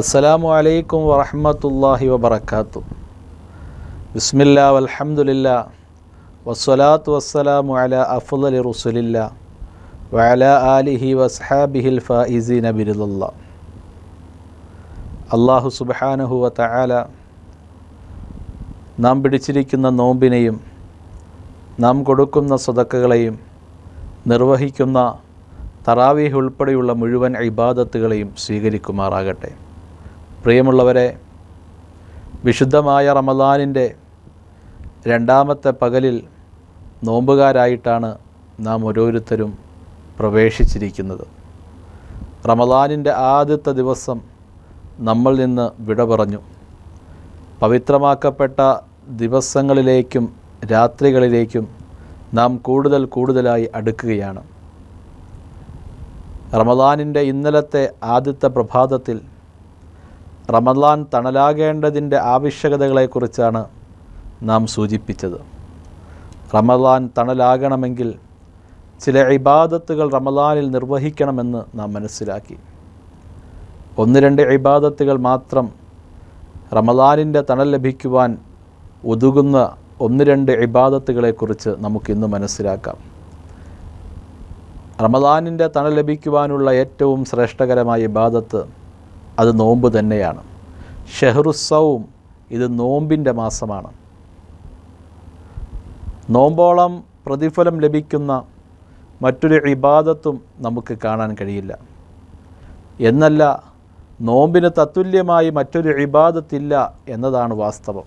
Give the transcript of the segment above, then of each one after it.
അസ്സലാമു അലൈക്കും വറഹ്മത്തുള്ളാഹി വബറകാതുഹു. ബിസ്മില്ലാ വൽഹംദുലില്ലാ വസ്സലാത്തു വസ്സലാമു അലാ അഫ്ളലി റസൂലില്ലാ വഅലാ ആലിഹി വസ്ഹാബിഹിൽ ഫായിസീന ബിറിദല്ലാഹ്. അല്ലാഹു സുബ്ഹാനഹു വ തആല നാം പിടിച്ചിരിക്കുന്ന നോമ്പിനെയും നാം കൊടുക്കുന്ന സദഖകളെയും നിർവഹിക്കുന്ന തറാവീഹ് ഉൾപ്പെടെയുള്ള മുഴുവൻ ഇബാദത്തുകളെയും സ്വീകരിക്കുമാറാകട്ടെ. പ്രിയമുള്ളവരെ, വിശുദ്ധമായ റമദാനിൻ്റെ രണ്ടാമത്തെ പകലിൽ നോമ്പുകാരായിട്ടാണ് നാം ഓരോരുത്തരും പ്രവേശിച്ചിരിക്കുന്നത്. റമദാനിൻ്റെ ആദ്യത്തെ ദിവസം നമ്മൾ നിന്ന് വിട പറഞ്ഞു. പവിത്രമാക്കപ്പെട്ട ദിവസങ്ങളിലേക്കും രാത്രികളിലേക്കും നാം കൂടുതലായി അടുക്കുകയാണ്. റമദാനിൻ്റെ ഇന്നലത്തെ ആദ്യത്തെ പ്രഭാതത്തിൽ റമദാൻ തണലാകേണ്ടതിൻ്റെ ആവശ്യകതകളെക്കുറിച്ചാണ് നാം സൂചിപ്പിച്ചത്. റമദാൻ തണലാകണമെങ്കിൽ ചില ഇബാദത്തുകൾ റമദാനിൽ നിർവഹിക്കണമെന്ന് നാം മനസ്സിലാക്കി. 1-2 ഇബാദത്തുകൾ മാത്രം റമദാനിൻ്റെ തണൽ ലഭിക്കുവാൻ ഉതകുന്ന 1-2 ഇബാദത്തുകളെക്കുറിച്ച് നമുക്കിന്ന് മനസ്സിലാക്കാം. റമദാനിൻ്റെ തണൽ ലഭിക്കുവാനുള്ള ഏറ്റവും ശ്രേഷ്ഠകരമായ ഇബാദത്ത് അത് നോമ്പ് തന്നെയാണ്. ഷഹ്റുസ്സൗം, ഇത് നോമ്പിൻ്റെ മാസമാണ്. നോമ്പോളം പ്രതിഫലം ലഭിക്കുന്ന മറ്റൊരു ഇബാദത്തും നമുക്ക് കാണാൻ കഴിയില്ല. എന്നല്ല, നോമ്പിന് തത്തുല്യമായി മറ്റൊരു ഇബാദത്തില്ല എന്നതാണ് വാസ്തവം.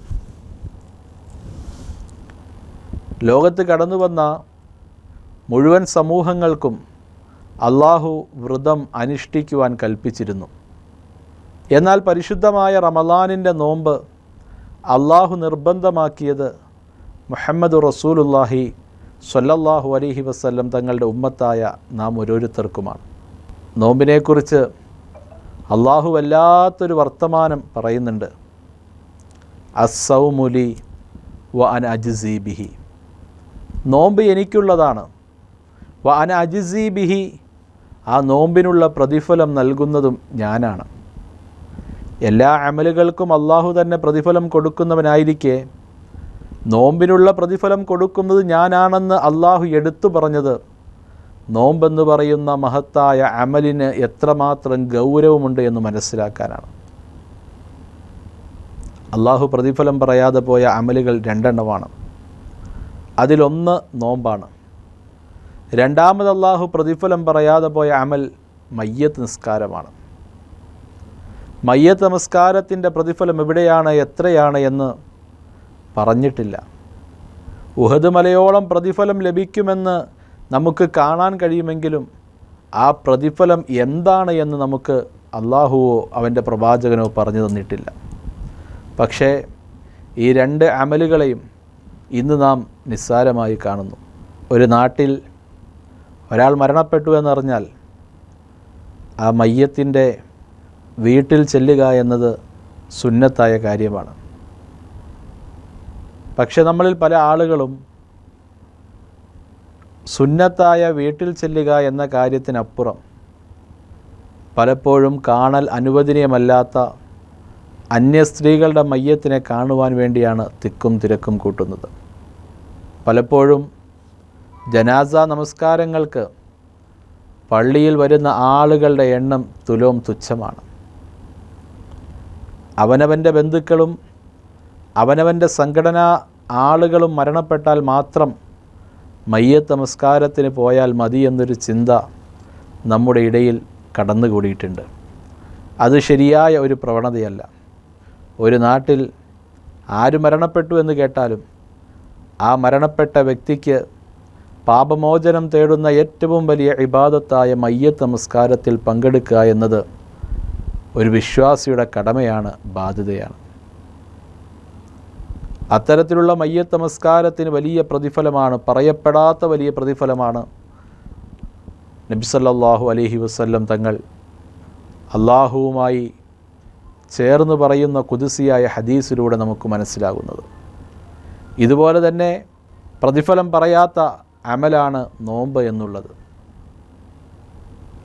ലോകത്ത് കടന്നു വന്ന മുഴുവൻ സമൂഹങ്ങൾക്കും അള്ളാഹു വ്രതം അനുഷ്ഠിക്കുവാൻ കൽപ്പിച്ചിരുന്നു. എന്നാൽ പരിശുദ്ധമായ റമദാനിൻ്റെ നോമ്പ് അള്ളാഹു നിർബന്ധമാക്കിയത് മുഹമ്മദ് റസൂലുള്ളാഹി സ്വല്ലല്ലാഹു അലൈഹി വസല്ലം തങ്ങളുടെ ഉമ്മത്തായ നാം ഓരോരുത്തർക്കുമാണ്. നോമ്പിനെക്കുറിച്ച് അള്ളാഹു വല്ലാത്തൊരു വർത്തമാനം പറയുന്നുണ്ട്. അസ്സൗമു ലി വ അന അജ്സി ബിഹി, നോമ്പ് എനിക്കുള്ളതാണ്. വ അന അജ്സി ബിഹി, ആ നോമ്പിനുള്ള പ്രതിഫലം നൽകുന്നതും ഞാനാണ്. എല്ലാ അമലുകൾക്കും അള്ളാഹു തന്നെ പ്രതിഫലം കൊടുക്കുന്നവനായിരിക്കെ നോമ്പിനുള്ള പ്രതിഫലം കൊടുക്കുന്നത് ഞാനാണെന്ന് അള്ളാഹു എടുത്തു പറഞ്ഞത് നോമ്പെന്ന് പറയുന്ന മഹത്തായ അമലിന് എത്രമാത്രം ഗൗരവമുണ്ട് എന്ന് മനസ്സിലാക്കാനാണ്. അള്ളാഹു പ്രതിഫലം പറയാതെ പോയ അമലുകൾ 2 അതിലൊന്ന് നോമ്പാണ്. രണ്ടാമത് അള്ളാഹു പ്രതിഫലം പറയാതെ പോയ അമൽ മയ്യത്ത് നിസ്കാരമാണ്. മയ്യത്ത് നമസ്കാരത്തിൻ്റെ പ്രതിഫലം എവിടെയാണ്, എത്രയാണ് എന്ന് പറഞ്ഞിട്ടില്ല. ഉഹദ് മലയോളം പ്രതിഫലം ലഭിക്കുമെന്ന് നമുക്ക് കാണാൻ കഴിയുമെങ്കിലും ആ പ്രതിഫലം എന്താണ് എന്ന് നമുക്ക് അള്ളാഹുവോ അവൻ്റെ പ്രവാചകനോ പറഞ്ഞു തന്നിട്ടില്ല. പക്ഷേ ഈ 2 അമലുകളെയും ഇന്ന് നാം നിസ്സാരമായി കാണുന്നു. ഒരു നാട്ടിൽ ഒരാൾ മരണപ്പെട്ടു എന്നറിഞ്ഞാൽ ആ മയ്യത്തിൻ്റെ വീട്ടിൽ ചെല്ലുക എന്നത് സുന്നത്തായ കാര്യമാണ്. പക്ഷെ നമ്മളിൽ പല ആളുകളും സുന്നത്തായ വീട്ടിൽ ചെല്ലുക എന്ന കാര്യത്തിനപ്പുറം പലപ്പോഴും കാണൽ അനുവദനീയമല്ലാത്ത അന്യ സ്ത്രീകളുടെ മയ്യത്തിനെ കാണുവാൻ വേണ്ടിയാണ് തിക്കും തിരക്കും കൂട്ടുന്നത്. പലപ്പോഴും ജനാസ നമസ്കാരങ്ങൾക്ക് പള്ളിയിൽ വരുന്ന ആളുകളുടെ എണ്ണം തുലോം തുച്ഛമാണ്. അവനവൻ്റെ ബന്ധുക്കളും അവനവൻ്റെ സംഘടനാ ആളുകളും മരണപ്പെട്ടാൽ മാത്രം മയ്യത്ത് നമസ്കാരത്തിന് പോയാൽ മതി എന്നൊരു ചിന്ത നമ്മുടെ ഇടയിൽ കടന്നുകൂടിയിട്ടുണ്ട്. അത് ശരിയായ ഒരു പ്രവണതയല്ല. ഒരു നാട്ടിൽ ആര് മരണപ്പെട്ടു എന്ന് കേട്ടാലും ആ മരണപ്പെട്ട വ്യക്തിക്ക് പാപമോചനം തേടുന്ന ഏറ്റവും വലിയ ഇബാദത്തായ മയ്യത്ത് നമസ്കാരത്തിൽ പങ്കെടുക്കുക എന്നത് ഒരു വിശ്വാസിയുടെ കടമയാണ്, ബാധ്യതയാണ്. അത്തരത്തിലുള്ള മയ്യത്ത് നമസ്കാരത്തിന് വലിയ പ്രതിഫലമാണ്, പറയപ്പെടാത്ത വലിയ പ്രതിഫലമാണ് നബി സല്ലല്ലാഹു അലൈഹി വസല്ലം തങ്ങൾ അള്ളാഹുവുമായി ചേർന്ന് പറയുന്ന ഖുദ്സിയായ ഹദീസിലൂടെ നമുക്ക് മനസ്സിലാകുന്നത്. ഇതുപോലെ തന്നെ പ്രതിഫലം പറയാത്ത അമലാണ് നോമ്പ് എന്നുള്ളത്.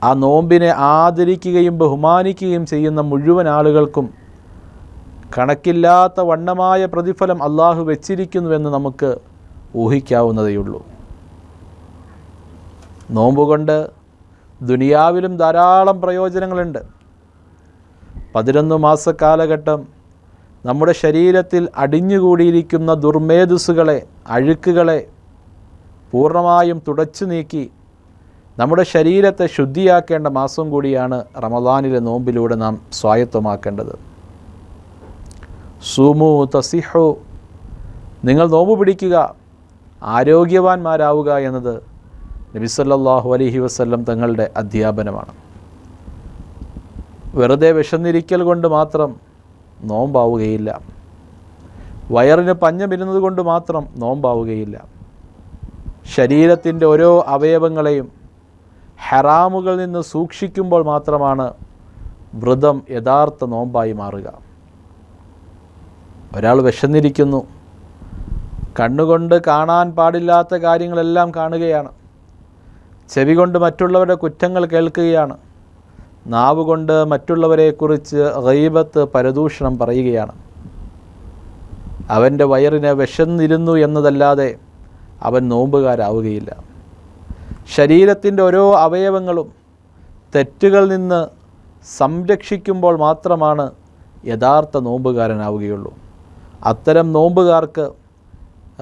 ആ നോമ്പിനെ ആദരിക്കുകയും ബഹുമാനിക്കുകയും ചെയ്യുന്ന മുഴുവൻ ആളുകൾക്കും കണക്കില്ലാത്ത വണ്ണമായ പ്രതിഫലം അള്ളാഹു വെച്ചിരിക്കുന്നുവെന്ന് നമുക്ക് ഊഹിക്കാവുന്നതേയുള്ളൂ. നോമ്പുകൊണ്ട് ദുനിയാവിലും ധാരാളം പ്രയോജനങ്ങളുണ്ട്. 11 മാസക്കാലഘട്ടം നമ്മുടെ ശരീരത്തിൽ അടിഞ്ഞുകൂടിയിരിക്കുന്ന ദുർമേധസ്സുകളെ, അഴുക്കുകളെ പൂർണ്ണമായും തുടച്ചു നീക്കി നമ്മുടെ ശരീരത്തെ ശുദ്ധിയാക്കേണ്ട മാസം കൂടിയാണ് റമദാനിലെ നോമ്പിലൂടെ നാം സ്വായത്തമാക്കേണ്ടത്. സൂമു തസിഹു, നിങ്ങൾ നോമ്പ് പിടിക്കുക, ആരോഗ്യവാന്മാരാവുക എന്നത് നബി സല്ലല്ലാഹു അലൈഹി വസല്ലം തങ്ങളുടെ അധ്യാപനമാണ്. വെറുതെ വിശന്നിരിക്കൽ കൊണ്ട് മാത്രം നോമ്പാവുകയില്ല. വയറിന് പഞ്ഞമിരുന്നത് കൊണ്ട് മാത്രം നോമ്പാവുകയില്ല. ശരീരത്തിൻ്റെ ഓരോ അവയവങ്ങളെയും ഹറാമുകളിൽ നിന്ന് സൂക്ഷിക്കുമ്പോൾ മാത്രമാണ് വ്രതം യഥാർത്ഥ നോമ്പായി മാറുക. ഒരാൾ വിശന്നിരിക്കുന്നു, കണ്ണുകൊണ്ട് കാണാൻ പാടില്ലാത്ത കാര്യങ്ങളെല്ലാം കാണുകയാണ്, ചെവി കൊണ്ട് മറ്റുള്ളവരുടെ കുറ്റങ്ങൾ കേൾക്കുകയാണ്, നാവ് കൊണ്ട് മറ്റുള്ളവരെക്കുറിച്ച് ഗീബത്ത്, പരദൂഷണം പറയുകയാണ്. അവൻ്റെ വയറിന് വിശന്നിരുന്നു എന്നതല്ലാതെ അവൻ നോമ്പുകാരാവുകയില്ല. ശരീരത്തിൻ്റെ ഓരോ അവയവങ്ങളും തെറ്റുകളിൽ നിന്ന് സംരക്ഷിക്കുമ്പോൾ മാത്രമാണ് യഥാർത്ഥ നോമ്പുകാരനാവുകയുള്ളൂ. അത്തരം നോമ്പുകാർക്ക്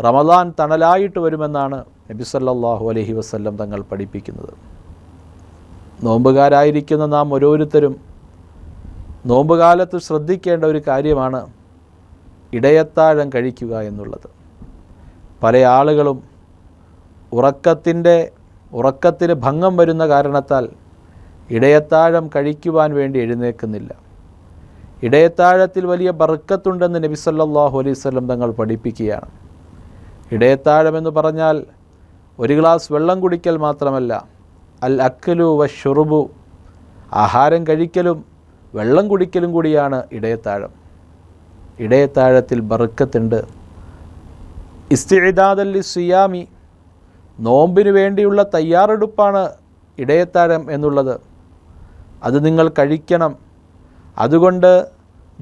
റമദാൻ തണലായിട്ട് വരുമെന്നാണ് നബി സല്ലല്ലാഹു അലൈഹി വസല്ലം തങ്ങൾ പഠിപ്പിക്കുന്നത്. നോമ്പുകാരായിരിക്കുന്ന നാം ഓരോരുത്തരും നോമ്പുകാലത്ത് ശ്രദ്ധിക്കേണ്ട ഒരു കാര്യമാണ് ഇടയത്താഴം കഴിക്കുക എന്നുള്ളത്. പല ആളുകളും ഉറക്കത്തിന് ഭംഗം വരുന്ന കാരണത്താൽ ഇടയത്താഴം കഴിക്കുവാൻ വേണ്ടി എഴുന്നേൽക്കുന്നില്ല. ഇടയത്താഴത്തിൽ വലിയ ബർക്കത്തുണ്ടെന്ന് നബി സല്ലല്ലാഹു അലൈഹി വസല്ലം തങ്ങൾ പഠിപ്പിക്കുകയാണ്. ഇടയത്താഴമെന്ന് പറഞ്ഞാൽ ഒരു ഗ്ലാസ് വെള്ളം കുടിക്കൽ മാത്രമല്ല, അൽ അക്ലു വശുറുബു, ആഹാരം കഴിക്കലും വെള്ളം കുടിക്കലും കൂടിയാണ് ഇടയത്താഴം. ഇടയത്താഴത്തിൽ ബർക്കത്തുണ്ട്. ഇസ്തിഇദാദൽ ലിസ്സിയാമി, നോമ്പിന് വേണ്ടിയുള്ള തയ്യാറെടുപ്പാണ് ഇടയത്താഴം എന്നുള്ളത്. അത് നിങ്ങൾ കഴിക്കണം. അതുകൊണ്ട്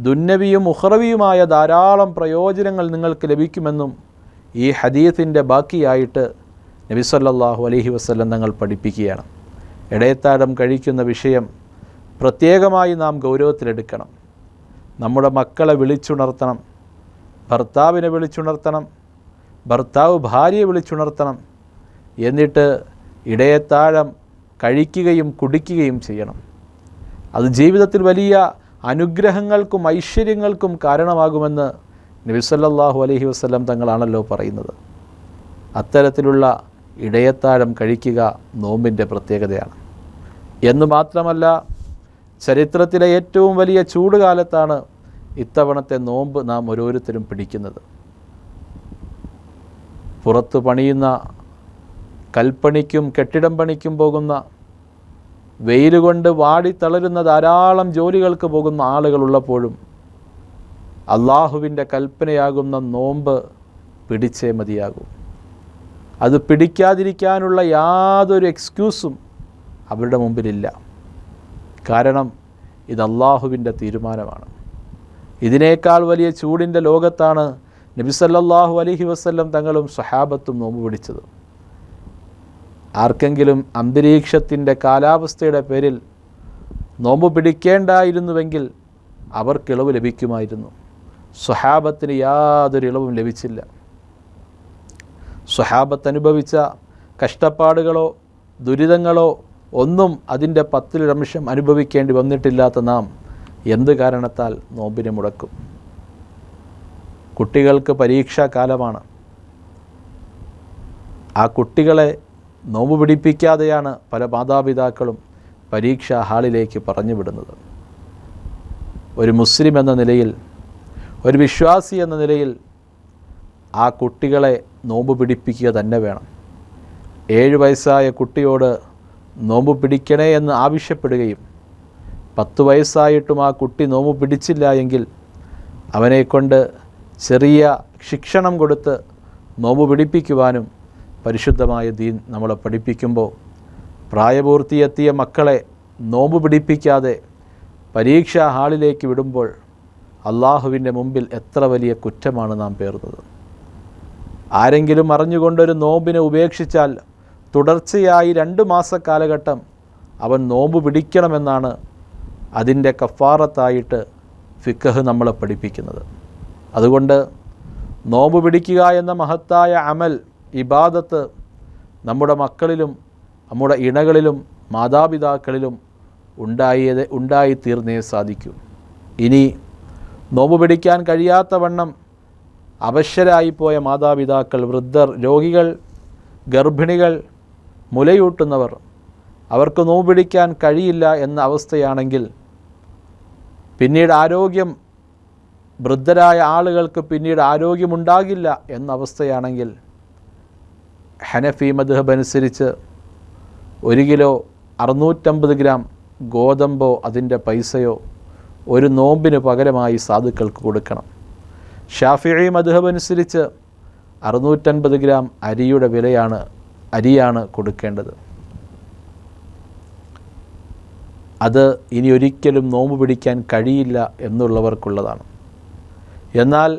ദുന്യവിയും ഉഖ്റവിയുമായ ധാരാളം പ്രയോജനങ്ങൾ നിങ്ങൾക്ക് ലഭിക്കുമെന്നും ഈ ഹദീസിൻ്റെ ബാക്കിയായിട്ട് നബി സല്ലല്ലാഹു അലൈഹി വസല്ലം തങ്ങൾ പഠിപ്പിക്കുകയാണ്. ഇടയത്താഴം കഴിക്കുന്ന വിഷയം പ്രത്യേകമായി നാം ഗൗരവത്തിലെടുക്കണം. നമ്മുടെ മക്കളെ വിളിച്ചുണർത്തണം, ഭർത്താവിനെ വിളിച്ചുണർത്തണം, ഭർത്താവ് ഭാര്യയെ വിളിച്ചുണർത്തണം. എന്നിട്ട് ഇടയത്താഴം കഴിക്കുകയും കുടിക്കുകയും ചെയ്യണം. അത് ജീവിതത്തിൽ വലിയ അനുഗ്രഹങ്ങൾക്കും ഐശ്വര്യങ്ങൾക്കും കാരണമാകുമെന്ന് നബി സല്ലല്ലാഹു അലൈഹി വസല്ലം തങ്ങളാണല്ലോ പറയുന്നത്. അത്തരത്തിലുള്ള ഇടയത്താഴം കഴിക്കുക നോമ്പിൻ്റെ പ്രത്യേകതയാണ്. എന്ന് മാത്രമല്ല, ചരിത്രത്തിലെ ഏറ്റവും വലിയ ചൂടുകാലത്താണ് ഇത്തവണത്തെ നോമ്പ് നാം ഓരോരുത്തരും പിടിക്കുന്നത്. പുറത്ത് പണിയുന്ന, കൽപ്പണിക്കും കെട്ടിടം പണിക്കും പോകുന്ന, വെയിൽ കൊണ്ട് വാടിത്തളരുന്ന ധാരാളം ജോലികൾക്ക് പോകുന്ന ആളുകളുള്ളപ്പോഴും അള്ളാഹുവിൻ്റെ കൽപ്പനയാകുന്ന നോമ്പ് പിടിച്ചേ മതിയാകൂ. അത് പിടിക്കാതിരിക്കാനുള്ള യാതൊരു എക്സ്ക്യൂസും അവരുടെ മുമ്പിലില്ല. കാരണം ഇത് അള്ളാഹുവിൻ്റെ തീരുമാനമാണ്. ഇതിനേക്കാൾ വലിയ ചൂടിൻ്റെ ലോകത്താണ് നബി സല്ലല്ലാഹു അലൈഹി വസല്ലം തങ്ങളും സ്വഹാബത്തും നോമ്പ് പിടിച്ചത്. ആർക്കെങ്കിലും അന്തരീക്ഷത്തിൻ്റെ കാലാവസ്ഥയുടെ പേരിൽ നോമ്പ് പിടിക്കേണ്ടായിരുന്നുവെങ്കിൽ അവർക്ക് ഇളവ് ലഭിക്കുമായിരുന്നു. സ്വഹാബത്തിന് യാതൊരു ഇളവും ലഭിച്ചില്ല. സ്വഹാബത്ത് അനുഭവിച്ച കഷ്ടപ്പാടുകളോ ദുരിതങ്ങളോ ഒന്നും അതിൻ്റെ 10% അനുഭവിക്കേണ്ടി വന്നിട്ടില്ലാത്ത നാം എന്ത് കാരണത്താൽ നോമ്പിനെ മുടക്കും? കുട്ടികൾക്ക് പരീക്ഷാ കാലമാണ്. ആ കുട്ടികളെ നോമ്പ് പിടിപ്പിക്കാതെയാണ് പല മാതാപിതാക്കളും പരീക്ഷാ ഹാളിലേക്ക് പറഞ്ഞു വിടുന്നത്. ഒരു മുസ്ലിം എന്ന നിലയിൽ, ഒരു വിശ്വാസി എന്ന നിലയിൽ ആ കുട്ടികളെ നോമ്പ് പിടിപ്പിക്കുക തന്നെ വേണം. 7 വയസ്സായ കുട്ടിയോട് നോമ്പ് പിടിക്കണേ എന്ന് ആവശ്യപ്പെടുകയും 10 വയസ്സായിട്ടും ആ കുട്ടി നോമ്പ് പിടിച്ചില്ല എങ്കിൽ അവനെക്കൊണ്ട് ചെറിയ ശിക്ഷണം കൊടുത്ത് നോമ്പ് പിടിപ്പിക്കുവാനും പരിശുദ്ധമായ ദീൻ നമ്മളെ പഠിപ്പിക്കുമ്പോൾ പ്രായപൂർത്തിയെത്തിയ മക്കളെ നോമ്പ് പിടിപ്പിക്കാതെ പരീക്ഷാ ഹാളിലേക്ക് വിടുമ്പോൾ അള്ളാഹുവിൻ്റെ മുമ്പിൽ എത്ര വലിയ കുറ്റമാണ് നാം പേറുന്നത്. ആരെങ്കിലും അറിഞ്ഞുകൊണ്ടൊരു നോമ്പിനെ ഉപേക്ഷിച്ചാൽ തുടർച്ചയായി 2 മാസക്കാലഘട്ടം അവൻ നോമ്പ് പിടിക്കണമെന്നാണ് അതിൻ്റെ കഫാറത്തായിട്ട് ഫിഖ്ഹ് നമ്മളെ പഠിപ്പിക്കുന്നത്. അതുകൊണ്ട് നോമ്പ് പിടിക്കുക എന്ന മഹത്തായ അമൽ, ഇബാദത്ത് നമ്മുടെ മക്കളിലും നമ്മുടെ ഇണകളിലും മാതാപിതാക്കളിലും ഉണ്ടായിത്തീർന്നേ സാധിക്കൂ. ഇനി നോമ്പ് പിടിക്കാൻ കഴിയാത്തവണ്ണം അവശരായിപ്പോയ മാതാപിതാക്കൾ, വൃദ്ധർ, രോഗികൾ, ഗർഭിണികൾ, മുലയൂട്ടുന്നവർ, അവർക്ക് നോമ്പ് പിടിക്കാൻ കഴിയില്ല എന്ന അവസ്ഥയാണെങ്കിൽ, പിന്നീട് വൃദ്ധരായ ആളുകൾക്ക് പിന്നീട് ആരോഗ്യമുണ്ടാകില്ല എന്ന അവസ്ഥയാണെങ്കിൽ, ഹനഫി മദ്ഹബ് അനുസരിച്ച് 1 കിലോ 650 ഗ്രാം ഗോതമ്പോ അതിൻ്റെ പൈസയോ ഒരു നോമ്പിന് പകരമായി സാധുക്കൾക്ക് കൊടുക്കണം. ഷാഫിഈ മദ്ഹബ് അനുസരിച്ച് 650 ഗ്രാം അരിയുടെ അരിയാണ് കൊടുക്കേണ്ടത്. അത് ഇനി ഒരിക്കലും നോമ്പ് പിടിക്കാൻ കഴിയില്ല എന്നുള്ളവർക്കുള്ളതാണ്. എന്നാൽ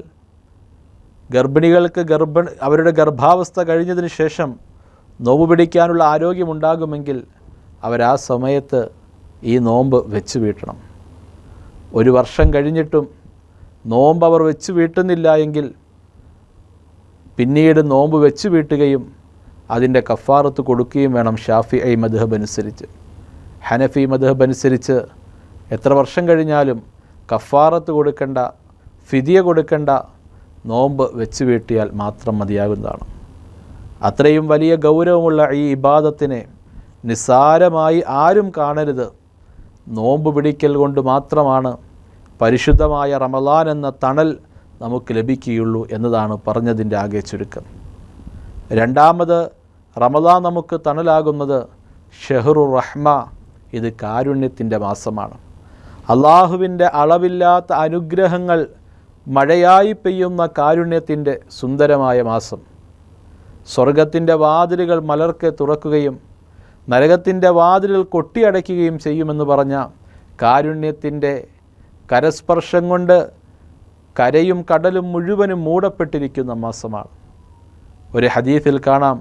ഗർഭിണികൾക്ക് അവരുടെ ഗർഭാവസ്ഥ കഴിഞ്ഞതിന് ശേഷം നോമ്പ് പിടിക്കാനുള്ള ആരോഗ്യമുണ്ടാകുമെങ്കിൽ അവരാ സമയത്ത് ഈ നോമ്പ് വെച്ച് വീട്ടണം. 1 വർഷം കഴിഞ്ഞിട്ടും നോമ്പ് അവർ വെച്ച് വീട്ടുന്നില്ല എങ്കിൽ പിന്നീട് നോമ്പ് വെച്ച് വീട്ടുകയും അതിൻ്റെ കഫാറത്ത് കൊടുക്കുകയും വേണം ഷാഫിഈ മദ്ഹബ് അനുസരിച്ച്. ഹനഫി മദ്ഹബ് അനുസരിച്ച് എത്ര വർഷം കഴിഞ്ഞാലും കഫാറത്ത് കൊടുക്കേണ്ട, ഫിദിയ കൊടുക്കേണ്ട, നോമ്പ് വെച്ച് വീട്ടിയാൽ മാത്രം മതിയാകുന്നതാണ്. അത്രയും വലിയ ഗൗരവമുള്ള ഈ ഇബാദത്തിനെ നിസ്സാരമായി ആരും കാണരുത്. നോമ്പ് പിടിക്കൽ കൊണ്ട് മാത്രമാണ് പരിശുദ്ധമായ റമളാൻ എന്ന തണൽ നമുക്ക് ലഭിക്കുകയുള്ളൂ എന്നതാണ് പറഞ്ഞതിൻ്റെ ആകെ ചുരുക്കം. രണ്ടാമത്, റമളാൻ നമുക്ക് തണലാകുന്നത് ഷഹ്റുർ റഹ്മ, ഇത് കാരുണ്യത്തിൻ്റെ മാസമാണ്. അള്ളാഹുവിൻ്റെ അളവില്ലാത്ത അനുഗ്രഹങ്ങൾ മഴയായി പെയ്യുന്ന കാരുണ്യത്തിൻ്റെ സുന്ദരമായ മാസം. സ്വർഗത്തിൻ്റെ വാതിലുകൾ മലർക്കെ തുറക്കുകയും നരകത്തിൻ്റെ വാതിലുകൾ കൊട്ടിയടയ്ക്കുകയും ചെയ്യുമെന്ന് പറഞ്ഞ കാരുണ്യത്തിൻ്റെ കരസ്പർശം കൊണ്ട് കരയും കടലും മുഴുവനും മൂടപ്പെട്ടിരിക്കുന്ന മാസമാണ്. ഒരു ഹദീസിൽ കാണാം,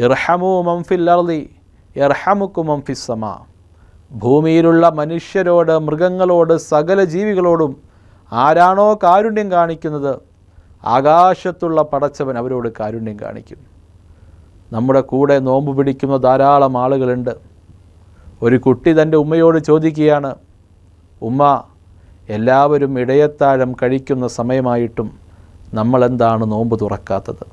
ഇർഹമു മൻ ഫിൽ അർളി യർഹമുക്കും മൻ ഫിസ് സമാ. ഭൂമിയിലുള്ള മനുഷ്യരോട്, മൃഗങ്ങളോട്, സകല ജീവികളോടും ആരാണോ കാരുണ്യം കാണിക്കുന്നത്, ആകാശത്തുള്ള പടച്ചവൻ അവരോട് കാരുണ്യം കാണിക്കും. നമ്മുടെ കൂടെ നോമ്പ് പിടിക്കുന്ന ധാരാളം ആളുകളുണ്ട്. ഒരു കുട്ടി തൻ്റെ ഉമ്മയോട് ചോദിക്കുകയാണ്, ഉമ്മ, എല്ലാവരും ഇടയത്താഴം കഴിക്കുന്ന സമയമായിട്ടും നമ്മളെന്താണ് നോമ്പ് തുറക്കാത്തത്?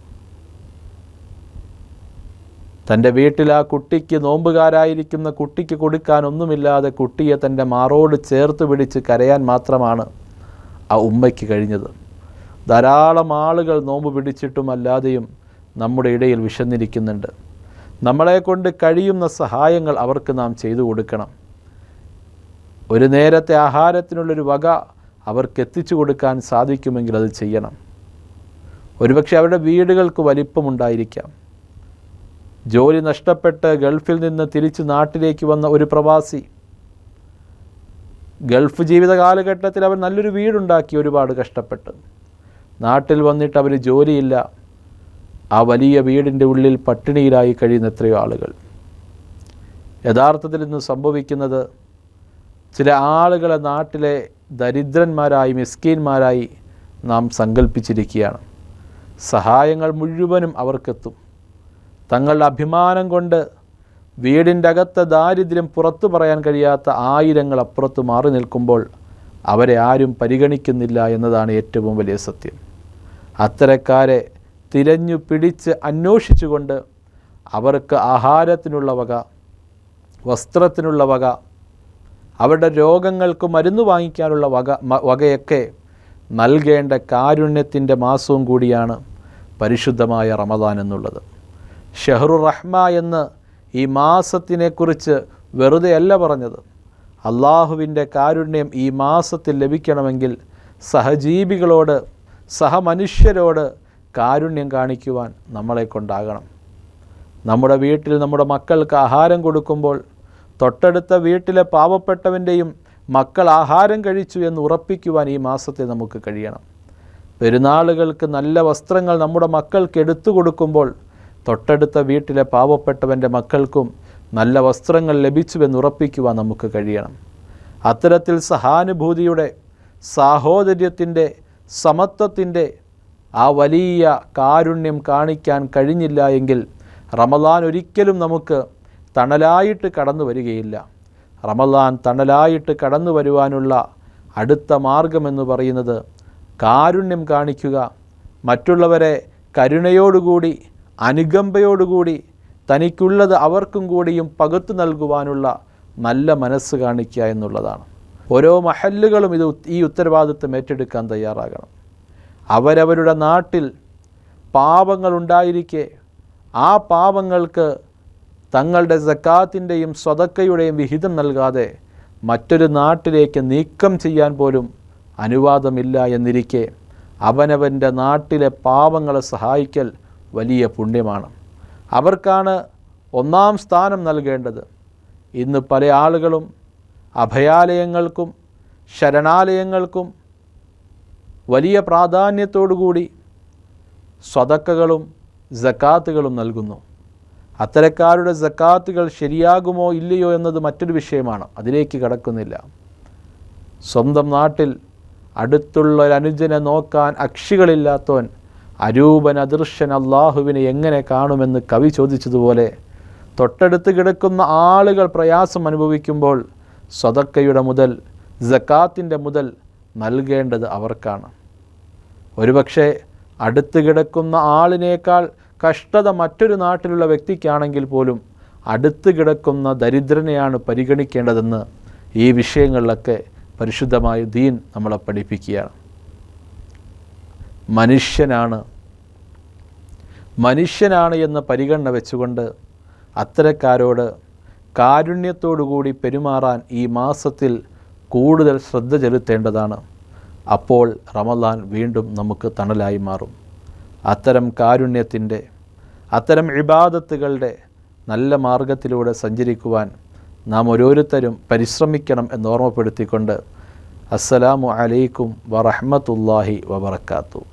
തൻ്റെ വീട്ടിൽ ആ കുട്ടിക്ക്, നോമ്പുകാരായിരിക്കുന്ന കുട്ടിക്ക് കൊടുക്കാൻ ഒന്നുമില്ലാതെ കുട്ടിയെ തൻ്റെ മാറോട് ചേർത്ത് പിടിച്ച് കരയാൻ മാത്രമാണ് ആ ഉമ്മയ്ക്ക് കഴിഞ്ഞത്. ധാരാളം ആളുകൾ നോമ്പ് പിടിച്ചിട്ടും അല്ലാതെയും നമ്മുടെ ഇടയിൽ വിശന്നിരിക്കുന്നുണ്ട്. നമ്മളെക്കൊണ്ട് കഴിയുന്ന സഹായങ്ങൾ അവർക്ക് നാം ചെയ്തു കൊടുക്കണം. ഒരു നേരത്തെ ആഹാരത്തിനുള്ളൊരു വക അവർക്ക് എത്തിച്ചു കൊടുക്കാൻ സാധിക്കുമെങ്കിൽ അത് ചെയ്യണം. ഒരുപക്ഷെ അവരുടെ വീടുകൾക്ക് വലിപ്പമുണ്ടായിരിക്കാം. ജോലി നഷ്ടപ്പെട്ട് ഗൾഫിൽ നിന്ന് തിരിച്ച് നാട്ടിലേക്ക് വന്ന ഒരു പ്രവാസി, ഗൾഫ് ജീവിത കാലഘട്ടത്തിൽ അവൻ നല്ലൊരു വീടുണ്ടാക്കി ഒരുപാട് കഷ്ടപ്പെട്ട്. നാട്ടിൽ വന്നിട്ട് അവർ ജോലിയില്ല, ആ വലിയ വീടിൻ്റെ ഉള്ളിൽ പട്ടിണിയിലായി കഴിയുന്ന എത്രയോ ആളുകൾ. യഥാർത്ഥത്തിൽ ഇന്ന് സംഭവിക്കുന്നത്, ചില ആളുകളെ നാട്ടിലെ ദരിദ്രന്മാരായി, മിസ്കീന്മാരായി നാം സങ്കല്പിച്ചിരിക്കുകയാണ്. സഹായങ്ങൾ മുഴുവനും അവർക്കെത്തും. തങ്ങളുടെ അഭിമാനം കൊണ്ട് വീടിൻ്റെ അകത്തെ ദാരിദ്ര്യം പുറത്തു പറയാൻ കഴിയാത്ത ആയിരങ്ങൾ അപ്പുറത്ത് മാറി നിൽക്കുമ്പോൾ അവരെ ആരും പരിഗണിക്കുന്നില്ല എന്നതാണ് ഏറ്റവും വലിയ സത്യം. അത്തരക്കാരെ തിരഞ്ഞു പിടിച്ച് അന്വേഷിച്ചുകൊണ്ട് അവർക്ക് ആഹാരത്തിനുള്ള വക, വസ്ത്രത്തിനുള്ള വക, അവരുടെ രോഗങ്ങൾക്ക് മരുന്ന് വാങ്ങിക്കാനുള്ള വകയൊക്കെ നൽകേണ്ട കാരുണ്യത്തിൻ്റെ മാസവും കൂടിയാണ് പരിശുദ്ധമായ റമദാൻ എന്നുള്ളത്. ഷഹ്റുർ റഹ്മ എന്ന് ഈ മാസത്തിനെക്കുറിച്ച് വെറുതെ അല്ല പറഞ്ഞത്. അള്ളാഹുവിൻ്റെ കാരുണ്യം ഈ മാസത്തിൽ ലഭിക്കണമെങ്കിൽ സഹജീവികളോട്, സഹമനുഷ്യരോട് കാരുണ്യം കാണിക്കുവാൻ നമ്മളെ കൊണ്ടാകണം. നമ്മുടെ വീട്ടിൽ നമ്മുടെ മക്കൾക്ക് ആഹാരം കൊടുക്കുമ്പോൾ തൊട്ടടുത്ത വീട്ടിലെ പാവപ്പെട്ടവൻ്റെയും മക്കൾ ആഹാരം കഴിച്ചു എന്ന് ഉറപ്പിക്കുവാൻ ഈ മാസത്തെ നമുക്ക് കഴിയണം. പെരുന്നാളുകൾക്ക് നല്ല വസ്ത്രങ്ങൾ നമ്മുടെ മക്കൾക്ക് എടുത്തു കൊടുക്കുമ്പോൾ തൊട്ടടുത്ത വീട്ടിലെ പാവപ്പെട്ടവൻ്റെ മക്കൾക്കും നല്ല വസ്ത്രങ്ങൾ ലഭിച്ചുവെന്ന് ഉറപ്പിക്കുവാൻ നമുക്ക് കഴിയണം. അത്തരത്തിൽ സഹാനുഭൂതിയുടെ, സാഹോദര്യത്തിൻ്റെ, സമത്വത്തിൻ്റെ ആ വലിയ കാരുണ്യം കാണിക്കാൻ കഴിഞ്ഞില്ല എങ്കിൽ റമദാൻ ഒരിക്കലും നമുക്ക് തണലായിട്ട് കടന്നു വരികയില്ല. റമദാൻ തണലായിട്ട് കടന്നു വരുവാനുള്ള അടുത്ത മാർഗമെന്ന് പറയുന്നത് കാരുണ്യം കാണിക്കുക, മറ്റുള്ളവരെ കരുണയോടുകൂടി അനുകമ്പയോടുകൂടി തനിക്കുള്ളത് അവർക്കും കൂടിയും പകുത്തു നൽകുവാനുള്ള നല്ല മനസ്സ് കാണിക്കുക എന്നുള്ളതാണ്. ഓരോ മഹല്ലുകളും ഈ ഉത്തരവാദിത്വം ഏറ്റെടുക്കാൻ തയ്യാറാകണം. അവരവരുടെ നാട്ടിൽ പാവങ്ങളുണ്ടായിരിക്കെ ആ പാവങ്ങൾക്ക് തങ്ങളുടെ സക്കാത്തിൻ്റെയും സ്വതക്കയുടെയും വിഹിതം നൽകാതെ മറ്റൊരു നാട്ടിലേക്ക് നീക്കം ചെയ്യാൻ പോലും അനുവാദമില്ല എന്നിരിക്കെ അവനവൻ്റെ നാട്ടിലെ പാവങ്ങളെ സഹായിക്കൽ വലിയ പുണ്യമാണ്. അവർക്കാണ് ഒന്നാം സ്ഥാനം നൽകേണ്ടത്. ഇന്ന് പല ആളുകളും അഭയാലയങ്ങൾക്കും ശരണാലയങ്ങൾക്കും വലിയ പ്രാധാന്യത്തോടുകൂടി സ്വതക്കകളും സക്കാത്തുകളും നൽകുന്നു. അത്തരക്കാരുടെ സക്കാത്തുകൾ ശരിയാകുമോ ഇല്ലയോ എന്നത് മറ്റൊരു വിഷയമാണ്, അതിലേക്ക് കടക്കുന്നില്ല. സ്വന്തം നാട്ടിൽ അടുത്തുള്ളൊരനുജനെ നോക്കാൻ അക്ഷികളില്ലാത്തവൻ അരൂപൻ അദൃശ്യൻ അള്ളാഹുവിനെ എങ്ങനെ കാണുമെന്ന് കവി ചോദിച്ചതുപോലെ തൊട്ടടുത്ത് കിടക്കുന്ന ആളുകൾ പ്രയാസം അനുഭവിക്കുമ്പോൾ സ്വതക്കയുടെ മുതൽ, സക്കാത്തിൻ്റെ മുതൽ നൽകേണ്ടത് അവർക്കാണ്. ഒരുപക്ഷെ അടുത്ത് കിടക്കുന്ന ആളിനേക്കാൾ കഷ്ടത മറ്റൊരു നാട്ടിലുള്ള വ്യക്തിക്കാണെങ്കിൽ പോലും അടുത്ത് കിടക്കുന്ന ദരിദ്രനെയാണ് പരിഗണിക്കേണ്ടതെന്ന് ഈ വിഷയങ്ങളിലൊക്കെ പരിശുദ്ധമായ ദീൻ നമ്മളെ പഠിപ്പിക്കുകയാണ്. മനുഷ്യനാണ് എന്ന പരിഗണന വെച്ചുകൊണ്ട് അത്തരക്കാരോട് കാരുണ്യത്തോടുകൂടി പെരുമാറാൻ ഈ മാസത്തിൽ കൂടുതൽ ശ്രദ്ധ ചെലുത്തേണ്ടതാണ്. അപ്പോൾ റമദാൻ വീണ്ടും നമുക്ക് തണലായി മാറും. അത്തരം കാരുണ്യത്തിൻ്റെ, അത്തരം ഇബാദത്തുകളുടെ നല്ല മാർഗത്തിലൂടെ സഞ്ചരിക്കുവാൻ നാം ഓരോരുത്തരും പരിശ്രമിക്കണം എന്ന് ഓർമ്മപ്പെടുത്തിക്കൊണ്ട് അസ്സലാമു അലൈക്കും വറഹ്മത്തുള്ളാഹി വബറകാതുഹു.